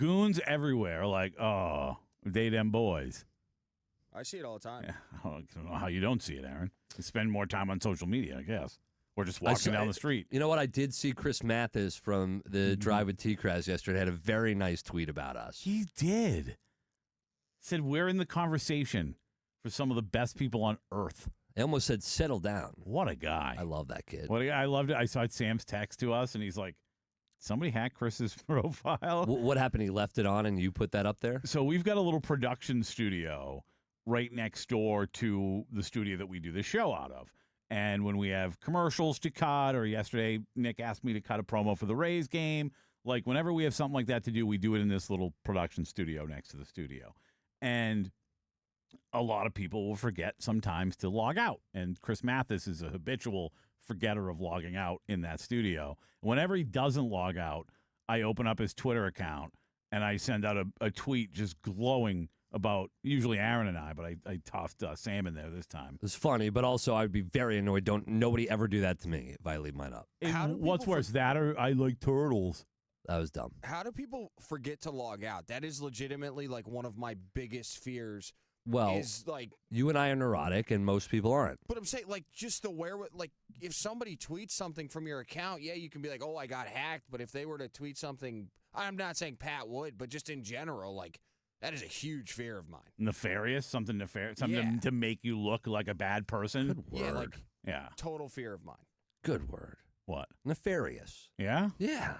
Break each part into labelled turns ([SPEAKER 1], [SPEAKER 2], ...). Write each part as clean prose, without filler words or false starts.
[SPEAKER 1] Goons everywhere, like, oh, they them boys.
[SPEAKER 2] I see it all the time.
[SPEAKER 1] Yeah, I don't know how you don't see it, Aaron. You spend more time on social media, I guess. Or just walking down the street.
[SPEAKER 3] You know what? I did see Chris Mathis from the Drive with T-Kraz yesterday had a very nice tweet about us.
[SPEAKER 1] He did. Said, we're in the conversation for some of the best people on earth.
[SPEAKER 3] I almost said, settle down.
[SPEAKER 1] What a guy.
[SPEAKER 3] I love that kid.
[SPEAKER 1] What a guy. I loved it. I saw Sam's text to us, and he's like, somebody hacked Chris's profile.
[SPEAKER 3] What happened? He left it on, and you put that up there?
[SPEAKER 1] So we've got a little production studio right next door to the studio that we do the show out of. And when we have commercials to cut, or yesterday Nick asked me to cut a promo for the Rays game, like whenever we have something like that to do, we do it in this little production studio next to the studio. And a lot of people will forget sometimes to log out. And Chris Mathis is a habitual forgetter of logging out in that studio. Whenever he doesn't log out, I open up his Twitter account and I send out a tweet just glowing about usually Aaron and I, but I tossed Sam in there this time.
[SPEAKER 3] It's funny, but also I'd be very annoyed. Don't nobody ever do that to me if I leave mine up.
[SPEAKER 1] What's worse, that or I like turtles?
[SPEAKER 3] That was dumb.
[SPEAKER 2] How do people forget to log out? That is legitimately like one of my biggest fears.
[SPEAKER 3] Well,
[SPEAKER 2] is like
[SPEAKER 3] you and I are neurotic, and most people aren't.
[SPEAKER 2] But I'm saying, like, just the like, if somebody tweets something from your account, yeah, you can be like, oh, I got hacked. But if they were to tweet something, I'm not saying Pat would, but just in general, like, that is a huge fear of mine.
[SPEAKER 1] Nefarious? Something nefarious? Something to make you look like a bad person?
[SPEAKER 3] Good word.
[SPEAKER 2] Yeah, total fear of mine.
[SPEAKER 3] Good word.
[SPEAKER 1] What?
[SPEAKER 3] Nefarious.
[SPEAKER 1] Yeah?
[SPEAKER 3] Yeah.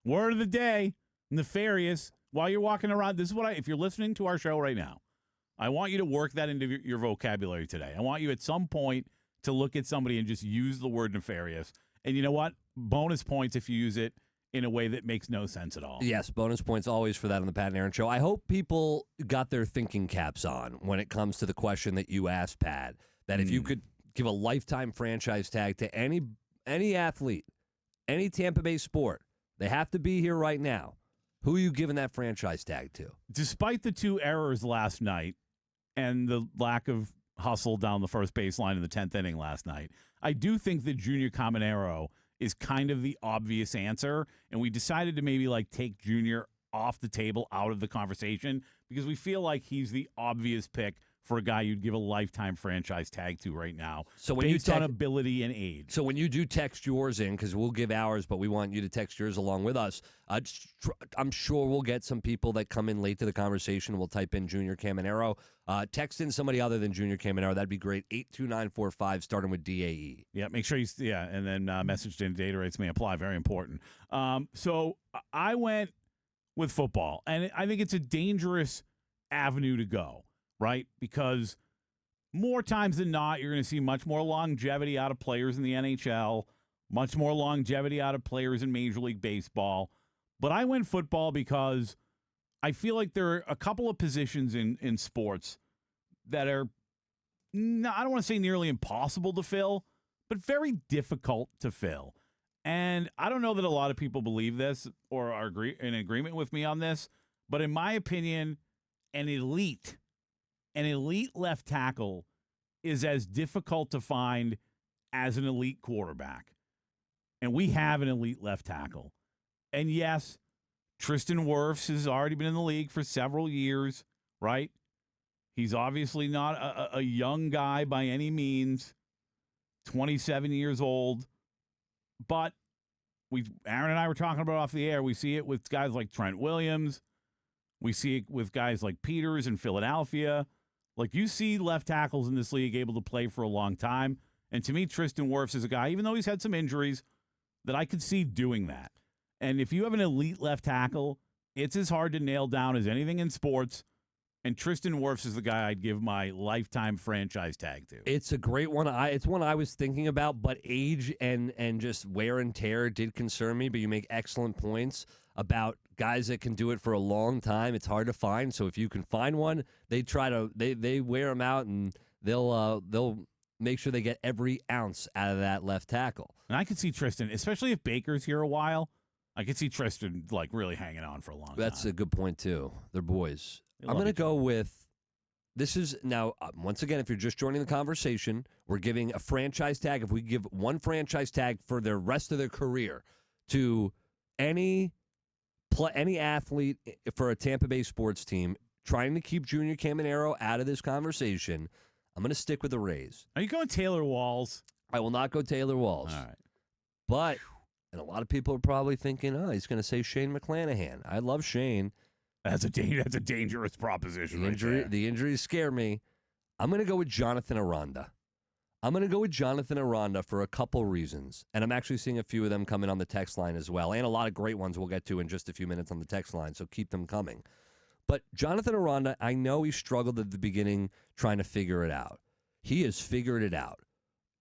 [SPEAKER 1] Word of the day, nefarious. While you're walking around, this is what if you're listening to our show right now, I want you to work that into your vocabulary today. I want you at some point to look at somebody and just use the word nefarious. And you know what? Bonus points if you use it in a way that makes no sense at all.
[SPEAKER 3] Yes, bonus points always for that on the Pat and Aaron Show. I hope people got their thinking caps on when it comes to the question that you asked, Pat, that if you could give a lifetime franchise tag to any athlete, any Tampa Bay sport, they have to be here right now. Who are you giving that franchise tag to?
[SPEAKER 1] Despite the 2 errors last night and the lack of hustle down the first baseline in the 10th inning last night, I do think that Junior Caminero is kind of the obvious answer, and we decided to maybe like take Junior off the table, out of the conversation, because we feel like he's the obvious pick for a guy you'd give a lifetime franchise tag to right now,
[SPEAKER 3] so when
[SPEAKER 1] based on ability and age.
[SPEAKER 3] So when you do text yours in, because we'll give ours, but we want you to text yours along with us, I'm sure we'll get some people that come in late to the conversation. We'll type in Junior Caminero. Text in somebody other than Junior Caminero. That'd be great. 82945, starting with DAE.
[SPEAKER 1] Yeah, make sure and then message in data rates may apply. Very important. So I went with football, and I think it's a dangerous avenue to go. Right? Because more times than not, you're going to see much more longevity out of players in the NHL, much more longevity out of players in Major League Baseball. But I went football because I feel like there are a couple of positions in sports that are, I don't want to say nearly impossible to fill, but very difficult to fill. And I don't know that a lot of people believe this or are in agreement with me on this, but in my opinion, an elite left tackle is as difficult to find as an elite quarterback. And we have an elite left tackle. And yes, Tristan Wirfs has already been in the league for several years, right? He's obviously not a young guy by any means, 27 years old. But Aaron and I were talking about off the air, we see it with guys like Trent Williams. We see it with guys like Peters in Philadelphia. Like, you see left tackles in this league able to play for a long time. And to me, Tristan Wirfs is a guy, even though he's had some injuries, that I could see doing that. And if you have an elite left tackle, it's as hard to nail down as anything in sports. And Tristan Wirfs is the guy I'd give my lifetime franchise tag to.
[SPEAKER 3] It's a great one. It's one I was thinking about, but age and just wear and tear did concern me. But you make excellent points about guys that can do it for a long time. It's hard to find. So if you can find one, they wear them out, and they'll make sure they get every ounce out of that left tackle.
[SPEAKER 1] And I could see Tristan, especially if Baker's here a while, I could see Tristan like really hanging on for a long time.
[SPEAKER 3] That's a good point too. They're boys. I'm going to go with, this is now, once again, if you're just joining the conversation, we're giving a franchise tag. If we give one franchise tag for the rest of their career to any any athlete for a Tampa Bay sports team trying to keep Junior Caminero out of this conversation, I'm going to stick with the Rays.
[SPEAKER 1] Are you going Taylor Walls?
[SPEAKER 3] I will not go Taylor Walls.
[SPEAKER 1] All right.
[SPEAKER 3] But, and a lot of people are probably thinking, oh, he's going to say Shane McClanahan. I love Shane.
[SPEAKER 1] That's a dangerous proposition.
[SPEAKER 3] The injuries scare me. I'm going to go with Jonathan Aranda. I'm going to go with Jonathan Aranda for a couple reasons. And I'm actually seeing a few of them coming on the text line as well. And a lot of great ones we'll get to in just a few minutes on the text line, so keep them coming. But Jonathan Aranda, I know he struggled at the beginning trying to figure it out. He has figured it out.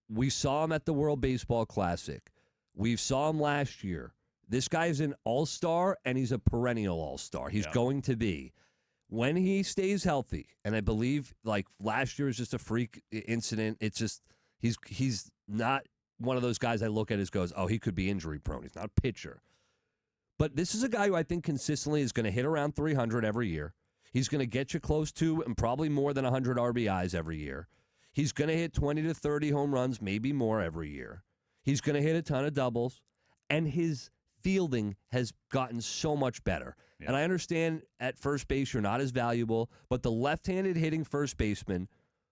[SPEAKER 3] We saw him at the World Baseball Classic. We saw him last year. This guy's an all-star, and he's a perennial all-star. He's going to be. When he stays healthy, and I believe like last year was just a freak incident, it's just he's not one of those guys I look at as goes, oh, he could be injury-prone. He's not a pitcher. But this is a guy who I think consistently is going to hit around 300 every year. He's going to get you close to and probably more than 100 RBIs every year. He's going to hit 20 to 30 home runs, maybe more every year. He's going to hit a ton of doubles, and his fielding has gotten so much better. Yeah. And I understand at first base you're not as valuable, but the left-handed hitting first baseman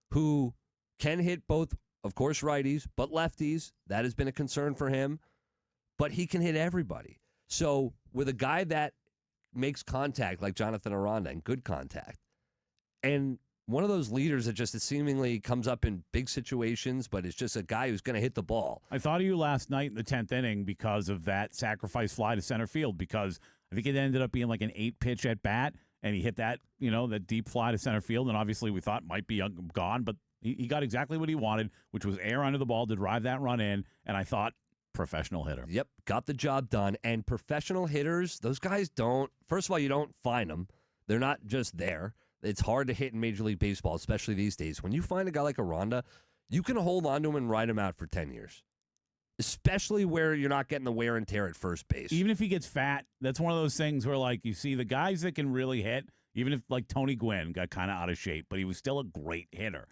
[SPEAKER 3] who can hit both, of course, righties, but lefties, that has been a concern for him, but he can hit everybody. So with a guy that makes contact like Jonathan Aranda, and good contact, and one of those leaders that just seemingly comes up in big situations, but is just a guy who's going to hit the ball.
[SPEAKER 1] I thought of you last night in the 10th inning because of that sacrifice fly to center field, because I think it ended up being like an 8-pitch at bat, and he hit that, that deep fly to center field, and obviously we thought might be gone, but he got exactly what he wanted, which was air under the ball to drive that run in, and I thought, professional hitter.
[SPEAKER 3] Yep, got the job done. And professional hitters, those guys don't, first of all, you don't find them. They're not just there. It's hard to hit in Major League Baseball, especially these days. When you find a guy like Aranda, you can hold on to him and ride him out for 10 years, especially where you're not getting the wear and tear at first base.
[SPEAKER 1] Even if he gets fat, that's one of those things where, like, you see the guys that can really hit, even if, like, Tony Gwynn got kind of out of shape, but he was still a great hitter.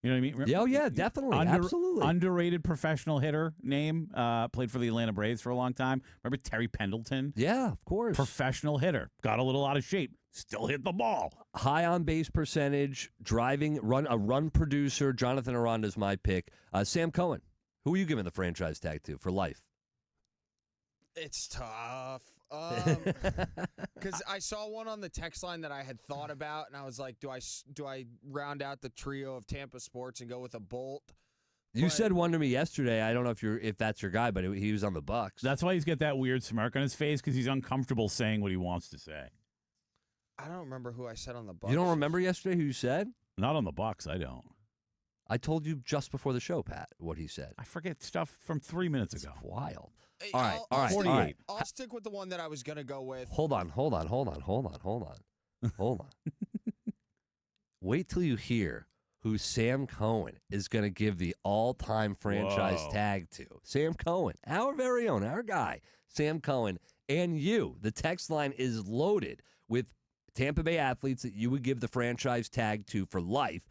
[SPEAKER 1] You know what I mean?
[SPEAKER 3] Yeah, oh, yeah, definitely. Absolutely.
[SPEAKER 1] Underrated professional hitter name. Played for the Atlanta Braves for a long time. Remember Terry Pendleton?
[SPEAKER 3] Yeah, of course.
[SPEAKER 1] Professional hitter. Got a little out of shape. Still hit the ball.
[SPEAKER 3] High on base percentage. Driving, a run producer. Jonathan Aranda's my pick. Sam Cohen. Who are you giving the franchise tag to for life?
[SPEAKER 2] It's tough. Because I saw one on the text line that I had thought about, and I was like, do I round out the trio of Tampa sports and go with a Bolt?
[SPEAKER 3] You said one to me yesterday. I don't know if that's your guy, but he was on the Bucks.
[SPEAKER 1] That's why he's got that weird smirk on his face, because he's uncomfortable saying what he wants to say.
[SPEAKER 2] I don't remember who I said on the Bucks.
[SPEAKER 3] You don't remember yesterday who you said?
[SPEAKER 1] Not on the Bucks, I don't.
[SPEAKER 3] I told you just before the show, Pat, what he said.
[SPEAKER 1] I forget stuff from 3 minutes ago.
[SPEAKER 3] It's wild.
[SPEAKER 2] Hey,
[SPEAKER 3] all right.
[SPEAKER 1] 48.
[SPEAKER 2] I'll stick with the one that I was going to go with.
[SPEAKER 3] Hold on. Wait till you hear who Sam Cohen is going to give the all-time franchise tag to. Sam Cohen, our very own, our guy, Sam Cohen, and you. The text line is loaded with Tampa Bay athletes that you would give the franchise tag to for life.